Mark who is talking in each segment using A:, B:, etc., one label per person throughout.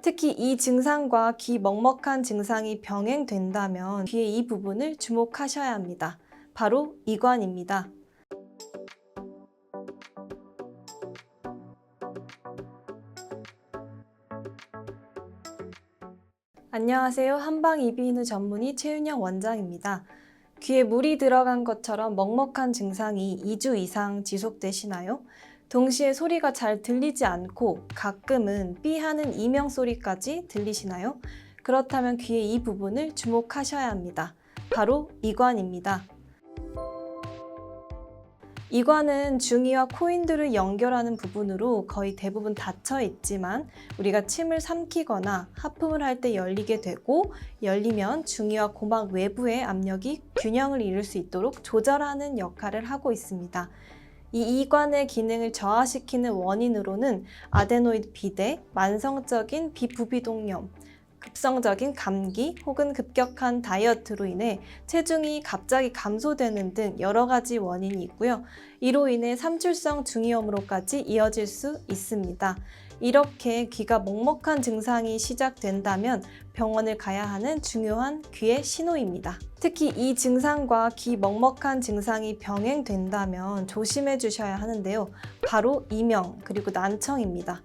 A: 특히 이 증상과 귀 먹먹한 증상이 병행된다면 귀의 이 부분을 주목하셔야 합니다. 바로 이관입니다. 안녕하세요. 한방 이비인후 전문의 최윤영 원장입니다. 귀에 물이 들어간 것처럼 먹먹한 증상이 2주 이상 지속되시나요? 동시에 소리가 잘 들리지 않고 가끔은 삐 하는 이명 소리까지 들리시나요? 그렇다면 귀의 이 부분을 주목하셔야 합니다. 바로 이관입니다. 이관은 중이와 코인들을 연결하는 부분으로 거의 대부분 닫혀 있지만 우리가 침을 삼키거나 하품을 할 때 열리게 되고, 열리면 중이와 고막 외부의 압력이 균형을 이룰 수 있도록 조절하는 역할을 하고 있습니다. 이 이관의 기능을 저하시키는 원인으로는 아데노이드 비대, 만성적인 비부비동염, 급성적인 감기 혹은 급격한 다이어트로 인해 체중이 갑자기 감소되는 등 여러 가지 원인이 있고요. 이로 인해 삼출성 중이염으로까지 이어질 수 있습니다. 이렇게 귀가 먹먹한 증상이 시작된다면 병원을 가야 하는 중요한 귀의 신호입니다. 특히 이 증상과 귀 먹먹한 증상이 병행된다면 조심해 주셔야 하는데요. 바로 이명 그리고 난청입니다.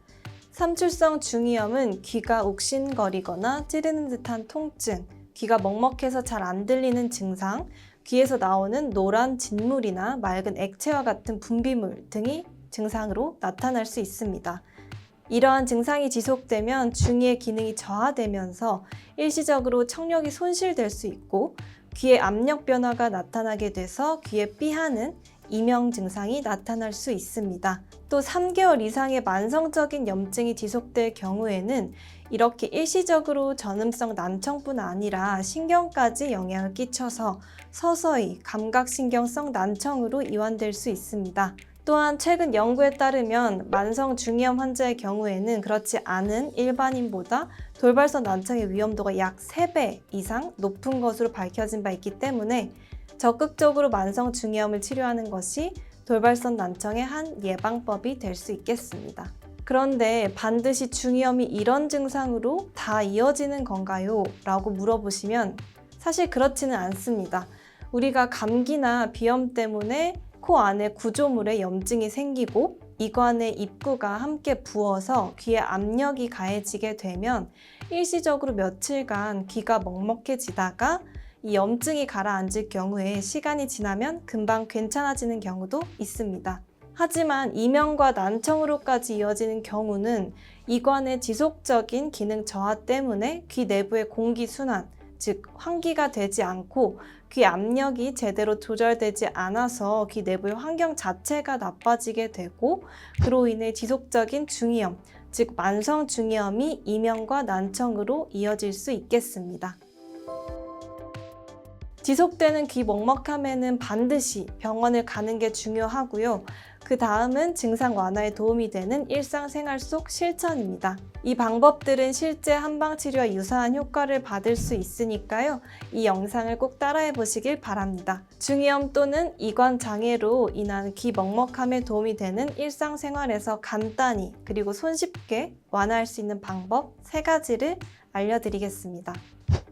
A: 삼출성 중이염은 귀가 욱신거리거나 찌르는 듯한 통증, 귀가 먹먹해서 잘 안 들리는 증상, 귀에서 나오는 노란 진물이나 맑은 액체와 같은 분비물 등이 증상으로 나타날 수 있습니다. 이러한 증상이 지속되면 중이의 기능이 저하되면서 일시적으로 청력이 손실될 수 있고, 귀의 압력 변화가 나타나게 돼서 귀에 삐하는 이명 증상이 나타날 수 있습니다. 또 3개월 이상의 만성적인 염증이 지속될 경우에는 이렇게 일시적으로 전음성 난청뿐 아니라 신경까지 영향을 끼쳐서 서서히 감각신경성 난청으로 이완될 수 있습니다. 또한 최근 연구에 따르면 만성 중이염 환자의 경우에는 그렇지 않은 일반인보다 돌발성 난청의 위험도가 약 3배 이상 높은 것으로 밝혀진 바 있기 때문에 적극적으로 만성 중이염을 치료하는 것이 돌발성 난청의 한 예방법이 될 수 있겠습니다. 그런데 반드시 중이염이 이런 증상으로 다 이어지는 건가요? 라고 물어보시면 사실 그렇지는 않습니다. 우리가 감기나 비염 때문에 코 안에 구조물에 염증이 생기고 이관의 입구가 함께 부어서 귀에 압력이 가해지게 되면 일시적으로 며칠간 귀가 먹먹해지다가 이 염증이 가라앉을 경우에 시간이 지나면 금방 괜찮아지는 경우도 있습니다. 하지만 이명과 난청으로까지 이어지는 경우는 이관의 지속적인 기능 저하 때문에 귀 내부의 공기 순환, 즉 환기가 되지 않고 귀 압력이 제대로 조절되지 않아서 귀 내부의 환경 자체가 나빠지게 되고, 그로 인해 지속적인 중이염, 즉 만성 중이염이 이명과 난청으로 이어질 수 있겠습니다. 지속되는 귀 먹먹함에는 반드시 병원을 가는 게 중요하고요. 그 다음은 증상 완화에 도움이 되는 일상생활 속 실천입니다. 이 방법들은 실제 한방치료와 유사한 효과를 받을 수 있으니까요. 이 영상을 꼭 따라해 보시길 바랍니다. 중이염 또는 이관 장애로 인한 귀 먹먹함에 도움이 되는 일상생활에서 간단히 그리고 손쉽게 완화할 수 있는 방법 3가지를 알려드리겠습니다.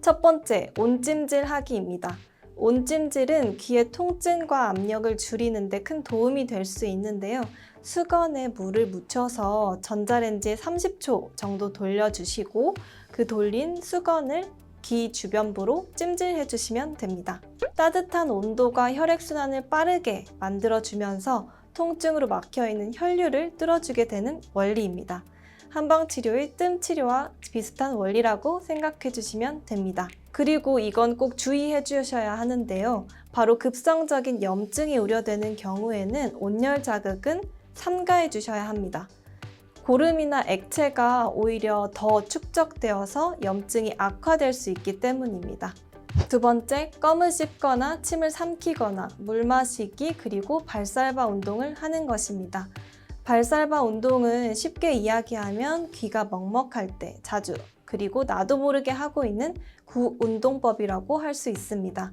A: 첫 번째, 온찜질하기입니다. 온찜질은 귀의 통증과 압력을 줄이는 데 큰 도움이 될 수 있는데요. 수건에 물을 묻혀서 전자레인지에 30초 정도 돌려주시고 그 돌린 수건을 귀 주변부로 찜질해 주시면 됩니다. 따뜻한 온도가 혈액순환을 빠르게 만들어주면서 통증으로 막혀있는 혈류를 뚫어주게 되는 원리입니다. 한방치료의 뜸치료와 비슷한 원리라고 생각해 주시면 됩니다. 그리고 이건 꼭 주의해 주셔야 하는데요. 바로 급성적인 염증이 우려되는 경우에는 온열 자극은 삼가해 주셔야 합니다. 고름이나 액체가 오히려 더 축적되어서 염증이 악화될 수 있기 때문입니다. 두 번째, 껌을 씹거나 침을 삼키거나 물 마시기 그리고 발살바 운동을 하는 것입니다. 발살바 운동은 쉽게 이야기하면 귀가 먹먹할 때 자주 그리고 나도 모르게 하고 있는 구운동법이라고 할 수 있습니다.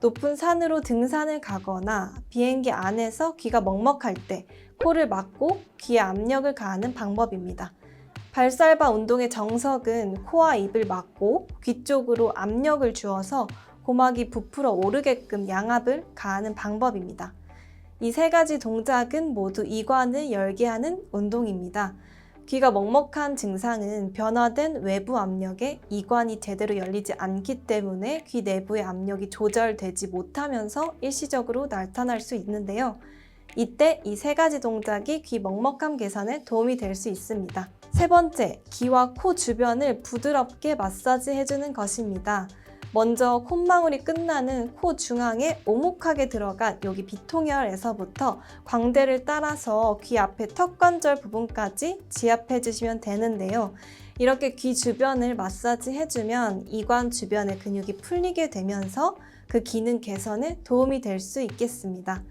A: 높은 산으로 등산을 가거나 비행기 안에서 귀가 먹먹할 때 코를 막고 귀에 압력을 가하는 방법입니다. 발살바 운동의 정석은 코와 입을 막고 귀 쪽으로 압력을 주어서 고막이 부풀어 오르게끔 양압을 가하는 방법입니다. 이 세 가지 동작은 모두 이관을 열게 하는 운동입니다. 귀가 먹먹한 증상은 변화된 외부 압력에 이관이 제대로 열리지 않기 때문에 귀 내부의 압력이 조절되지 못하면서 일시적으로 나타날 수 있는데요. 이때 이 세 가지 동작이 귀 먹먹함 개선에 도움이 될 수 있습니다. 세 번째, 귀와 코 주변을 부드럽게 마사지해주는 것입니다. 먼저 콧망울이 끝나는 코 중앙에 오목하게 들어간 여기 비통혈에서부터 광대를 따라서 귀 앞에 턱관절 부분까지 지압해 주시면 되는데요. 이렇게 귀 주변을 마사지 해주면 이관 주변의 근육이 풀리게 되면서 그 기능 개선에 도움이 될 수 있겠습니다.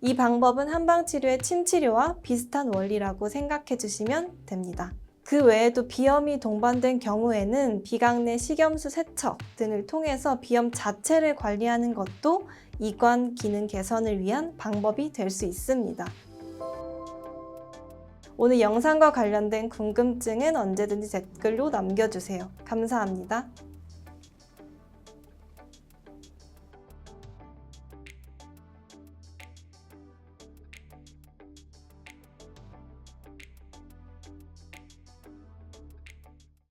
A: 이 방법은 한방치료의 침치료와 비슷한 원리라고 생각해 주시면 됩니다. 그 외에도 비염이 동반된 경우에는 비강내 식염수 세척 등을 통해서 비염 자체를 관리하는 것도 이관 기능 개선을 위한 방법이 될 수 있습니다. 오늘 영상과 관련된 궁금증은 언제든지 댓글로 남겨주세요. 감사합니다.